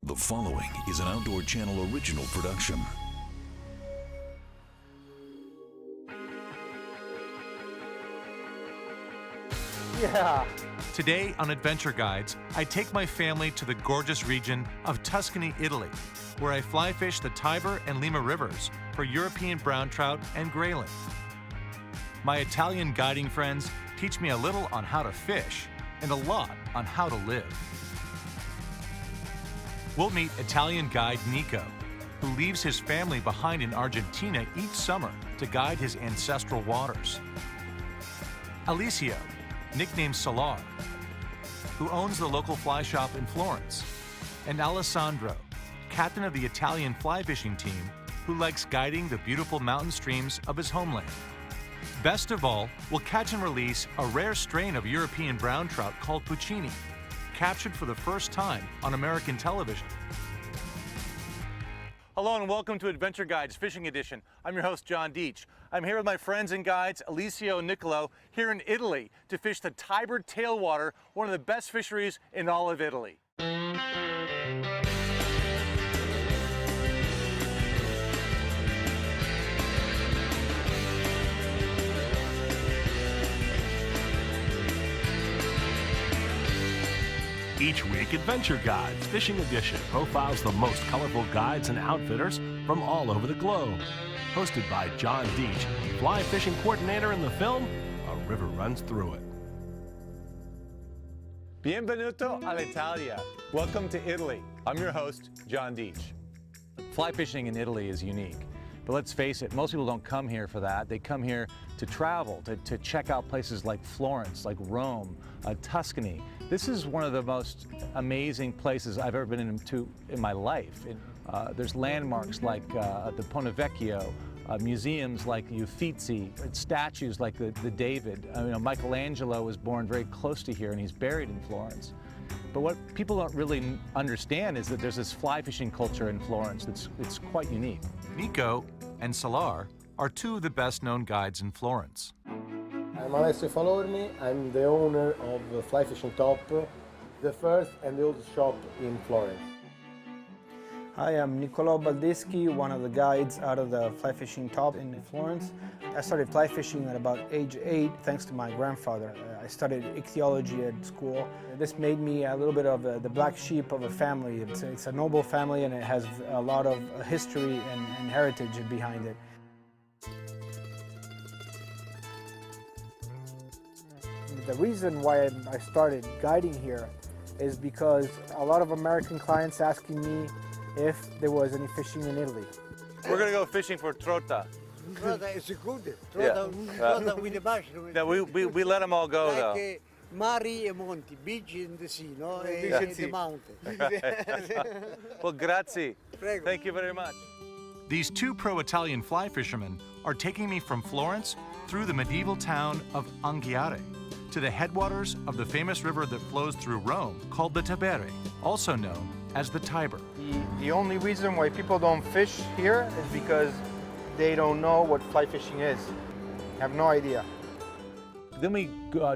The following is an Outdoor Channel original production. Yeah. Today on Adventure Guides, I take my family to the gorgeous region of Tuscany, Italy, where I fly fish the Tiber and Lima Rivers for European brown trout and grayling. My Italian guiding friends teach me a little on how to fish and a lot on how to live. We'll meet Italian guide Nico, who leaves his family behind in Argentina each summer to guide his ancestral waters. Alessio, nicknamed Solar, who owns the local fly shop in Florence. And Alessandro, captain of the Italian fly fishing team, who likes guiding the beautiful mountain streams of his homeland. Best of all, we'll catch and release a rare strain of European brown trout called Puccini, captured for the first time on American television. Hello and welcome to Adventure Guides Fishing Edition. I'm your host, John Dietsch. I'm here with my friends and guides, Alessio and Niccolo, here in Italy to fish the Tiber tailwater, one of the best fisheries in all of Italy. Each week, Adventure Guides Fishing Edition profiles the most colorful guides and outfitters from all over the globe. Hosted by John Dietsch, fly fishing coordinator in the film, A River Runs Through It. Benvenuto all'Italia. Welcome to Italy. I'm your host, John Dietsch. Fly fishing in Italy is unique. But let's face it, most people don't come here for that. They come here to travel, to check out places like Florence, like Rome, Tuscany. This is one of the most amazing places I've ever been into in my life. There's landmarks like the Ponte Vecchio, museums like the Uffizi, statues like the David. Michelangelo was born very close to here and he's buried in Florence. But what people don't really understand is that there's this fly fishing culture in Florence that's quite unique. Nico and Solar are two of the best known guides in Florence. I'm Alessio Falorni. I'm the owner of Fly Fishing Top, the first and the oldest shop in Florence. Hi, I'm Niccolo Baldeschi, one of the guides out of the Fly Fishing Top in Florence. I started fly fishing at about age 8 thanks to my grandfather. I studied ichthyology at school. This made me a little bit of the black sheep of a family. It's a noble family and it has a lot of history and heritage behind it. The reason why I started guiding here is because a lot of American clients asking me if there was any fishing in Italy. We're gonna go fishing for trota. Trota is good. Yeah. Trota with the mushroom. Yeah, we let them all go though. Like mari e monti, beach in the sea, no? Yeah. And the mountain. Well, grazie. Prego. Thank you very much. These two pro-Italian fly fishermen are taking me from Florence through the medieval town of Anghiare to the headwaters of the famous river that flows through Rome called the Tiber, also known as the Tiber. The only reason why people don't fish here is because they don't know what fly fishing is. Have no idea. Then we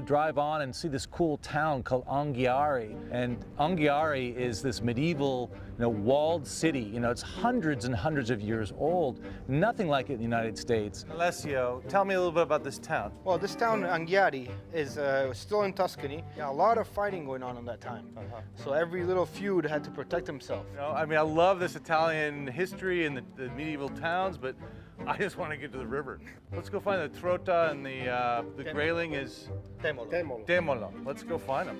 drive on and see this cool town called Anghiare. And Anghiare is this medieval, walled city. It's hundreds and hundreds of years old. Nothing like it in the United States. Alessio, tell me a little bit about this town. Well, this town, Anghiare, is still in Tuscany. A lot of fighting going on that time. So every little feud had to protect himself. I love this Italian history and the medieval towns, but I just want to get to the river. Let's go find the trota and the grayling is Temolo. Let's go find them.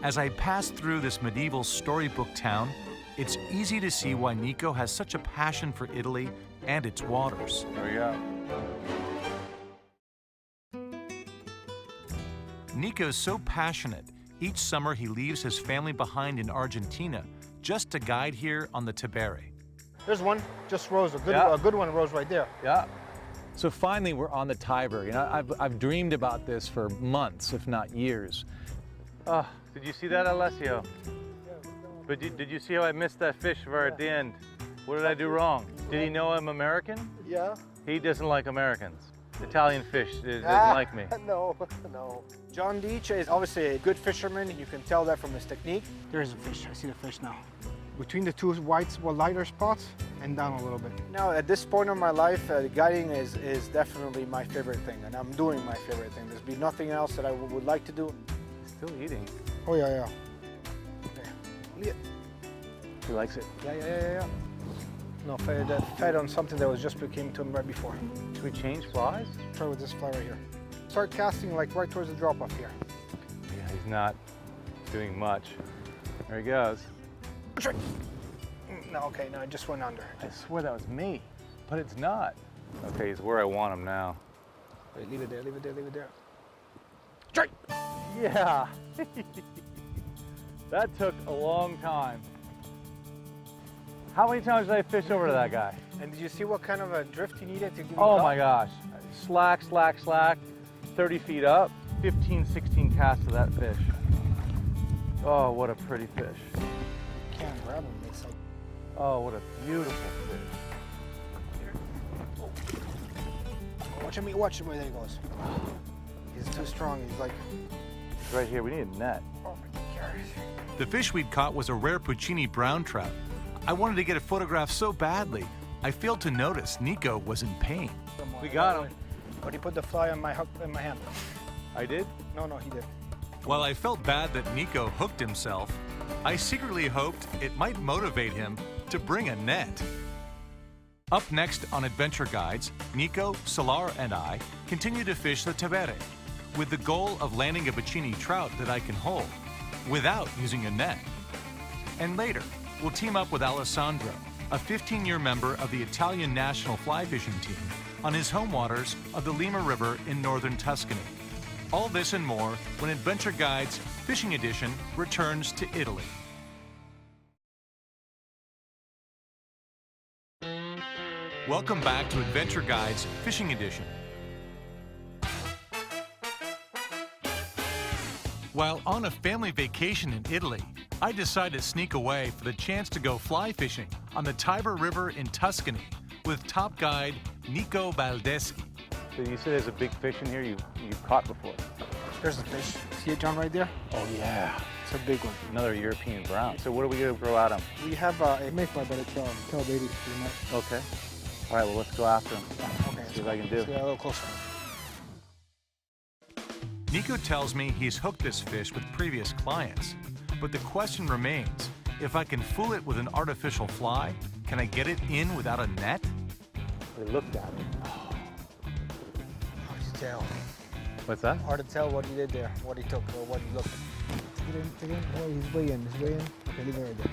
As I pass through this medieval storybook town, it's easy to see why Nico has such a passion for Italy and its waters. There we go. Nico's so passionate, each summer he leaves his family behind in Argentina just to guide here on the Tiber. There's one, just rose, a good one rose right there. Yeah. So finally we're on the Tiber. I've dreamed about this for months, if not years. Did you see that, Alessio? But did you see how I missed that fish right at the end? What did I do wrong? Did he know I'm American? Yeah. He doesn't like Americans. Italian fish doesn't like me. No. John Dietsch is obviously a good fisherman. You can tell that from his technique. There is a fish. I see the fish now. between the two lighter spots and down a little bit. Now, at this point in my life, guiding is definitely my favorite thing, and I'm doing my favorite thing. There's be nothing else that I would like to do. Still eating. Oh, yeah. Yeah. He likes it. Yeah. No, fed on something that was just came to him right before. Should we change flies? Try with this fly right here. Start casting like right towards the drop off here. Yeah, he's not doing much. There he goes. No, okay, no, it just went under. I swear that was me, but it's not. Okay, he's where I want him now. Wait, leave it there. Straight! Yeah. That took a long time. How many times did I fish over to that guy? And did you see what kind of a drift he needed to give Oh my gosh. Slack, 30 feet up, 15, 16 casts to that fish. Oh, what a pretty fish. Can't grab him, it's like... Oh, what a beautiful fish. Watch the way that he goes. He's too strong, he's like... He's right here, we need a net. Oh my gosh. The fish we'd caught was a rare Puccini brown trout. I wanted to get a photograph so badly, I failed to notice Nico was in pain. We got him. But he put the fly on my hook in my hand. I did? No, he did. While I felt bad that Nico hooked himself, I secretly hoped it might motivate him to bring a net. Up next on Adventure Guides, Nico, Solar, and I continue to fish the Tiber with the goal of landing a Puccini trout that I can hold without using a net. And later, we'll team up with Alessandro, a 15-year member of the Italian national fly fishing team, on his home waters of the Lima River in northern Tuscany. All this and more when Adventure Guides Fishing Edition returns to Italy. Welcome back to Adventure Guides Fishing Edition. While on a family vacation in Italy, I decided to sneak away for the chance to go fly fishing on the Tiber River in Tuscany with top guide Nico Baldeschi. So you said there's a big fish in here you've caught before. There's the fish. See it, John, right there? Oh yeah. It's a big one. Another European brown. So what are we gonna throw at him? We have a mayfly, but it's tail baby pretty much. Okay. All right, well, let's go after him. Okay. See what I can do. Let's get a little closer. Nico tells me he's hooked this fish with previous clients, but the question remains, if I can fool it with an artificial fly, can I get it in without a net? We looked at it. Hard to tell. What's that? Hard to tell what he did there, what he took, or what he looked at. Take it in. Oh, he's way in. Okay, leave it right there.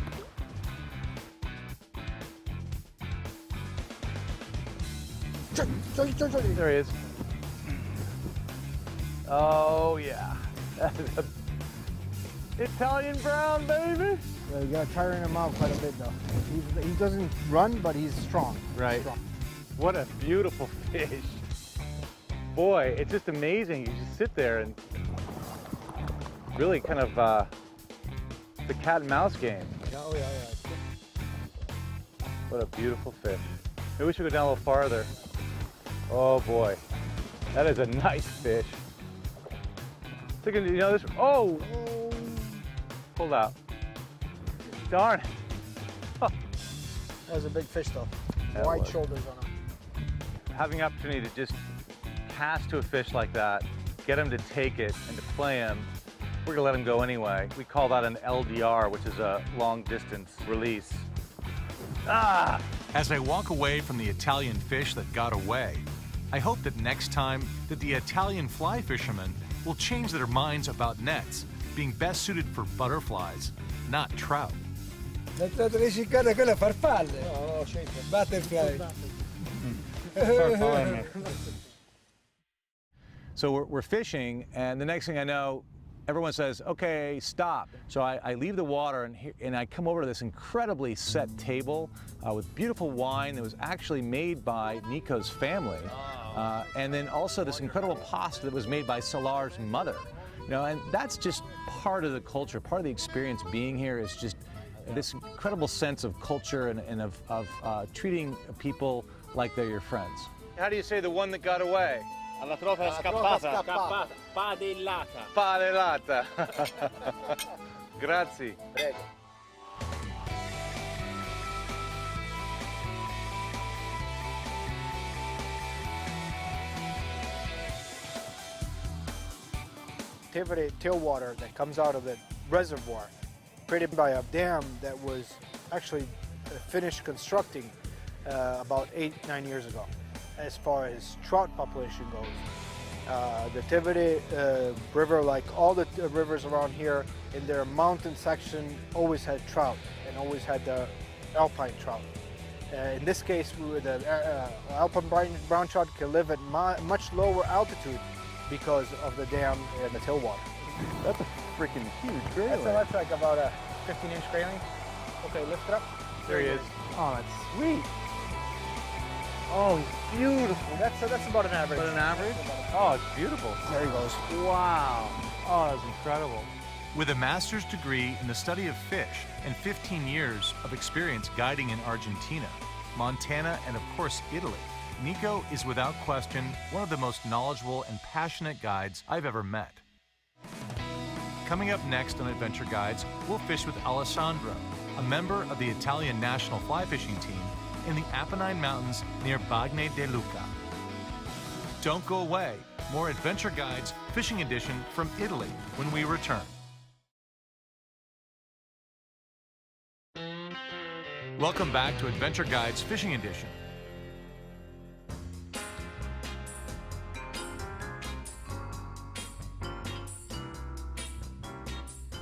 There he is. Oh yeah. That is a Italian brown, baby. Yeah, you gotta tire him out quite a bit though. He doesn't run, but he's strong. Right. Strong. What a beautiful fish. Boy, it's just amazing. You just sit there and really kind of the cat and mouse game. Oh yeah. What a beautiful fish. Maybe we should go down a little farther. Oh boy, that is a nice fish. You know this. Oh, pulled out. Darn it. That was a big fish though. That Wide was. shoulders on him. Having the opportunity to just cast to a fish like that, get him to take it and to play him, we're gonna let him go anyway. We call that an LDR, which is a long distance release. Ah! As I walk away from the Italian fish that got away, I hope that next time that the Italian fly fishermen will change their minds about nets being best suited for butterflies, not trout. La tratta messicana quella farfalle. No, shake it. Butterfly. So we're fishing, and the next thing I know, everyone says, okay, stop. So I leave the water and I come over to this incredibly set table with beautiful wine that was actually made by Nico's family. And then also this incredible pasta that was made by Solar's mother. You know, and that's just part of the culture, part of the experience being here is just this incredible sense of culture and of treating people like they're your friends. How do you say the one that got away? Alla trota scappata. Padellata. Padellata. Grazie. Prego. Tevere tailwater that comes out of the reservoir, created by a dam that was actually finished constructing about 8-9 years ago. As far as trout population goes, the Tevere River, like all the rivers around here, in their mountain section always had trout and always had the alpine trout. In this case, the alpine brown trout can live at much lower altitude because of the dam and the tailwater. That's a freaking huge grayling. That's like about a 15-inch grayling. Okay, lift it up. There he is. Oh, that's sweet. Oh, he's beautiful. That's about an average. About an average? Oh, it's beautiful. There he goes. Wow. Oh, that's incredible. With a master's degree in the study of fish and 15 years of experience guiding in Argentina, Montana, and of course Italy, Nico is without question one of the most knowledgeable and passionate guides I've ever met. Coming up next on Adventure Guides, we'll fish with Alessandro, a member of the Italian national fly fishing team in the Apennine Mountains near Bagne de Lucca. Don't go away. More Adventure Guides Fishing Edition from Italy when we return. Welcome back to Adventure Guides Fishing Edition.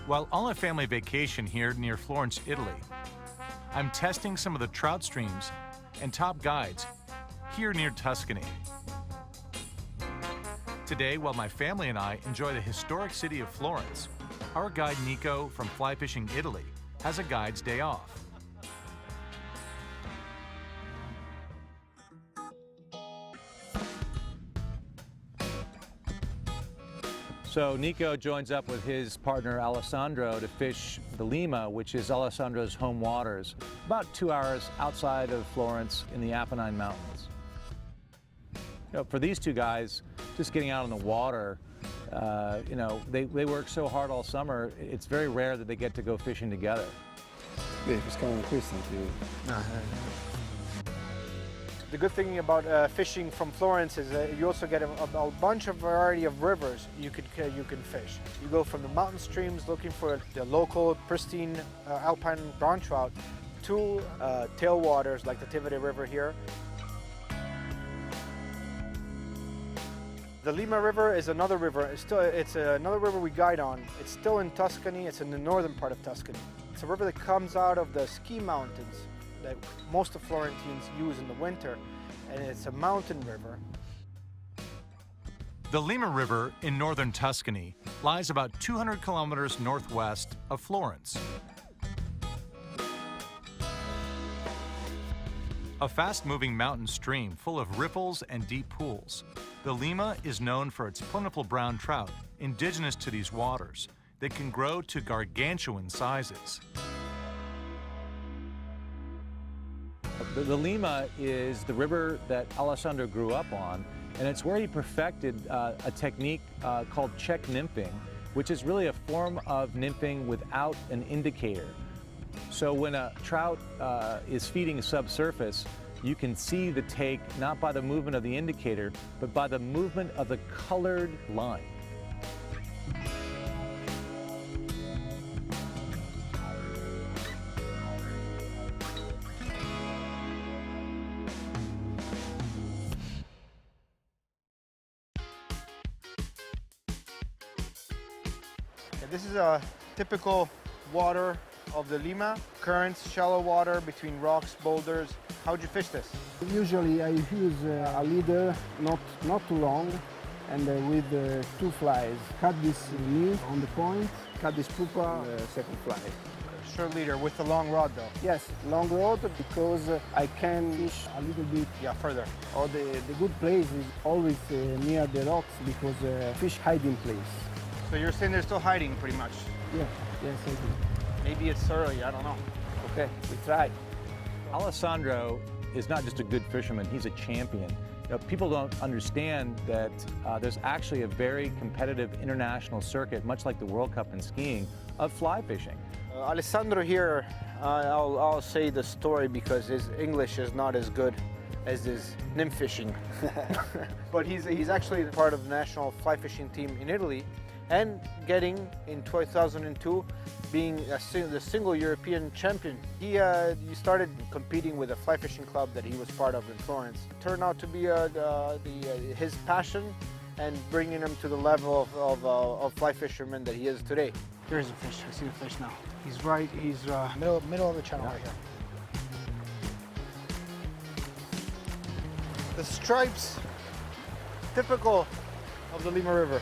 While on a family vacation here near Florence, Italy, I'm testing some of the trout streams and top guides here near Tuscany. Today, while my family and I enjoy the historic city of Florence, our guide Nico from Fly Fishing Italy has a guide's day off. So Nico joins up with his partner Alessandro to fish the Lima, which is Alessandro's home waters, about 2 hours outside of Florence in the Apennine Mountains. You know, for these two guys, just getting out on the water, you know, they work so hard all summer, it's very rare that they get to go fishing together. Pescavano questi anche. The good thing about fishing from Florence is that you also get a bunch of variety of rivers you can fish. You go from the mountain streams looking for the local pristine alpine brown trout to tailwaters like the Tiber River here. The Lima River is another river. It's another river we guide on. It's still in Tuscany. It's in the northern part of Tuscany. It's a river that comes out of the ski mountains that most of Florentines use in the winter, and it's a mountain river. The Lima River in northern Tuscany lies about 200 kilometers northwest of Florence. A fast-moving mountain stream full of ripples and deep pools, the Lima is known for its plentiful brown trout indigenous to these waters that can grow to gargantuan sizes. The Lima is the river that Alessandro grew up on, and it's where he perfected a technique called check nymphing, which is really a form of nymphing without an indicator. So when a trout is feeding subsurface, you can see the take not by the movement of the indicator, but by the movement of the colored line. This is a typical water of the Lima. Currents, shallow water between rocks, boulders. How would you fish this? Usually I use a leader, not too long, and with 2 flies. Cut this knee on the point, cut this pupa, second fly. Short leader with the long rod though. Yes, long rod because I can fish a little bit further. Or the good place is always near the rocks because fish hide in place. So you're saying they're still hiding pretty much? Yeah, yes I do. Maybe it's early, I don't know. Okay, we try. Alessandro is not just a good fisherman, he's a champion. You know, people don't understand that there's actually a very competitive international circuit, much like the World Cup in skiing, of fly fishing. Alessandro here, I'll say the story because his English is not as good as his nymph fishing. But he's actually part of the national fly fishing team in Italy, and getting in 2002 being the single European champion. He started competing with a fly fishing club that he was part of in Florence. It turned out to be his passion and bringing him to the level of fly fisherman that he is today. There's a fish. I see the fish now. He's middle of the channel right here. The stripes, typical of the Lima River.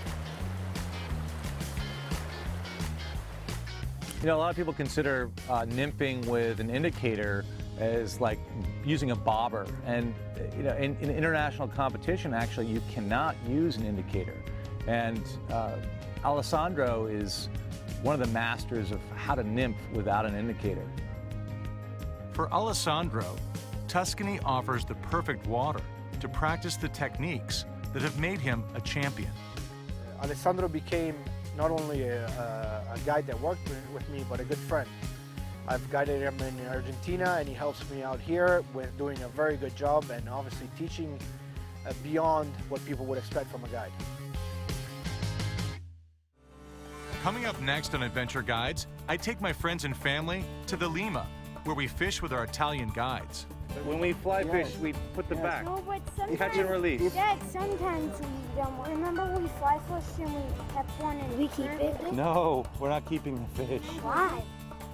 You know, a lot of people consider nymphing with an indicator as like using a bobber. And you know, in international competition, actually, you cannot use an indicator. And Alessandro is one of the masters of how to nymph without an indicator. For Alessandro, Tuscany offers the perfect water to practice the techniques that have made him a champion. Alessandro became not only a guide that worked with me, but a good friend. I've guided him in Argentina, and he helps me out here with doing a very good job and obviously teaching beyond what people would expect from a guide. Coming up next on Adventure Guides, I take my friends and family to the Lima, where we fish with our Italian guides. When we fly fish, we put them back. No, but sometimes, Catch and release. Dad, sometimes we don't. Remember when we fly fished and we kept one and we keep it? No, we're not keeping the fish. Why?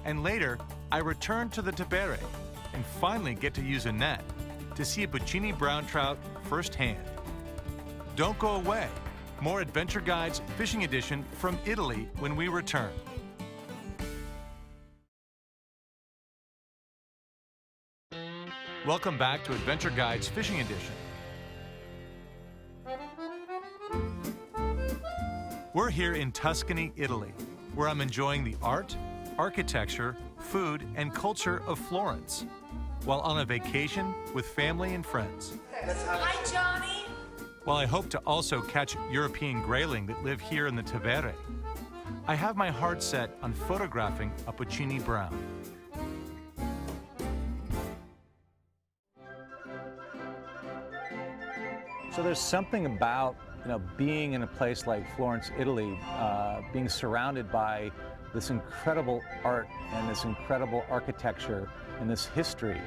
And later, I return to the Tiber and finally get to use a net to see a Puccini brown trout firsthand. Don't go away. More Adventure Guides Fishing Edition from Italy when we return. Welcome back to Adventure Guides Fishing Edition. We're here in Tuscany, Italy, where I'm enjoying the art, architecture, food, and culture of Florence, while on a vacation with family and friends. Hi, Johnny. While I hope to also catch European grayling that live here in the Tiber, I have my heart set on photographing a Puccini brown. So there's something about, you know, being in a place like Florence, Italy, being surrounded by this incredible art and this incredible architecture and this history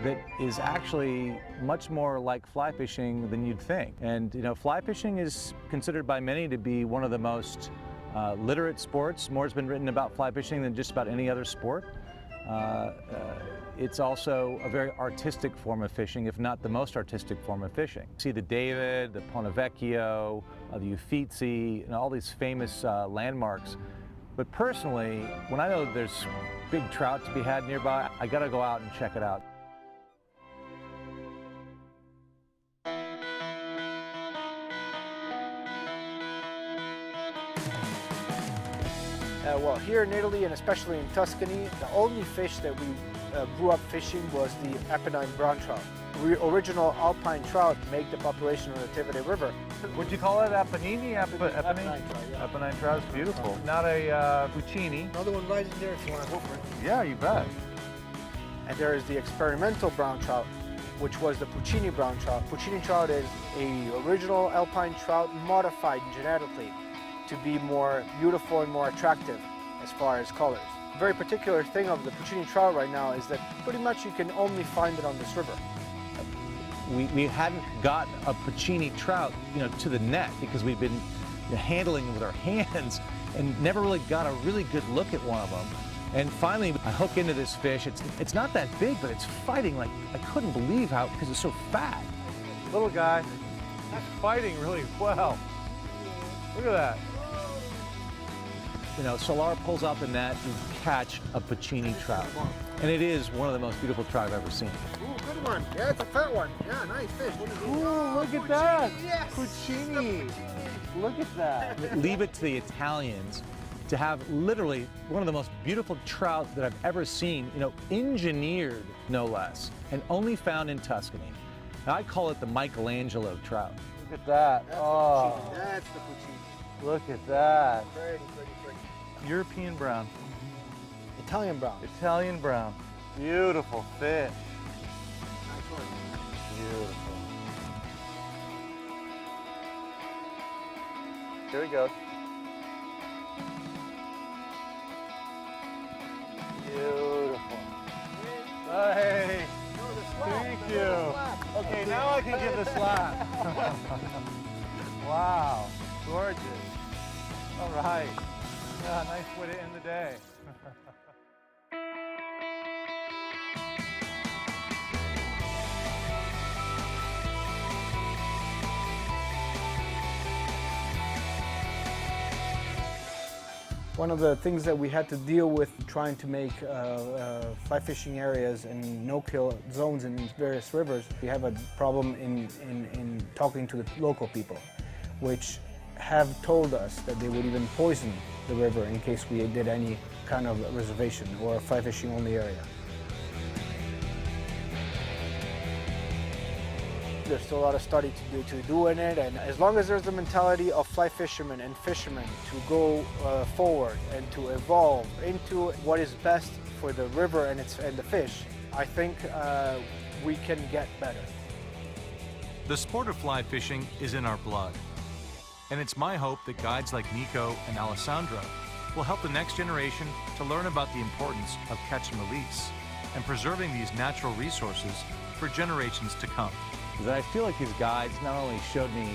that is actually much more like fly fishing than you'd think. And you know, fly fishing is considered by many to be one of the most literate sports. More has been written about fly fishing than just about any other sport. It's also a very artistic form of fishing, if not the most artistic form of fishing. See the David, the Ponte Vecchio, the Uffizi, and all these famous landmarks. But personally, when I know there's big trout to be had nearby, I gotta go out and check it out. Well, here in Italy, and especially in Tuscany, the only fish that we grew up fishing was the Apennine brown trout. Original alpine trout make the population of the Tiber River. Would you call it Apennini? Apennine trout, yeah. Apennine trout is beautiful. Not a Puccini. Another one right in there if you want to go for it. Yeah, you bet. And there is the experimental brown trout, which was the Puccini brown trout. Puccini trout is a original alpine trout modified genetically to be more beautiful and more attractive as far as colors. A very particular thing of the Puccini trout right now is that pretty much you can only find it on this river. We hadn't got a Puccini trout, you know, to the net because we've been handling them with our hands and never really got a really good look at one of them. And finally, I hook into this fish. It's not that big, but it's fighting like I couldn't believe how, because it's so fat. Little guy, he's fighting really well. Look at that. You know, Solar pulls out the net to catch a Puccini trout. And it is one of the most beautiful trout I've ever seen. Ooh, good one. Yeah, it's a fat one. Yeah, nice fish. Ooh, look at that. Yes. Puccini. Look at that. Leave it to the Italians to have literally one of the most beautiful trout that I've ever seen, you know, engineered no less, and only found in Tuscany. Now, I call it the Michelangelo trout. Look at that. That's the Puccini. Look at that. Pretty, pretty, pretty. European brown. Italian brown. Italian brown. Beautiful fish. Nice one. Beautiful. Here he goes. I can give a slap. Wow, gorgeous. All right. Yeah, nice way to end the day. One of the things that we had to deal with trying to make fly fishing areas and no-kill zones in these various rivers, we have a problem in talking to the local people, which have told us that they would even poison the river in case we did any kind of reservation or a fly fishing only area. There's still a lot of study to do in it, and as long as there's the mentality of fly fishermen and fishermen to go forward and to evolve into what is best for the river and the fish, I think we can get better. The sport of fly fishing is in our blood, and it's my hope that guides like Nico and Alessandro will help the next generation to learn about the importance of catch and release and preserving these natural resources for generations to come. I feel like these guides not only showed me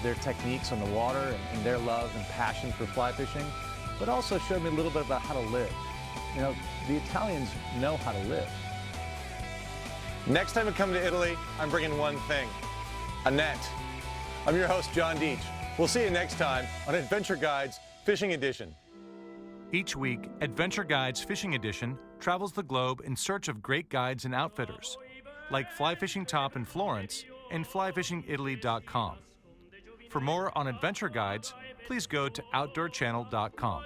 their techniques on the water and their love and passion for fly fishing, but also showed me a little bit about how to live. You know, the Italians know how to live. Next time I come to Italy, I'm bringing one thing, a net. I'm your host, John Dietsch. We'll see you next time on Adventure Guides Fishing Edition. Each week, Adventure Guides Fishing Edition travels the globe in search of great guides and outfitters, like Fly Fishing Top in Florence and flyfishingitaly.com. For more on adventure guides, please go to outdoorchannel.com.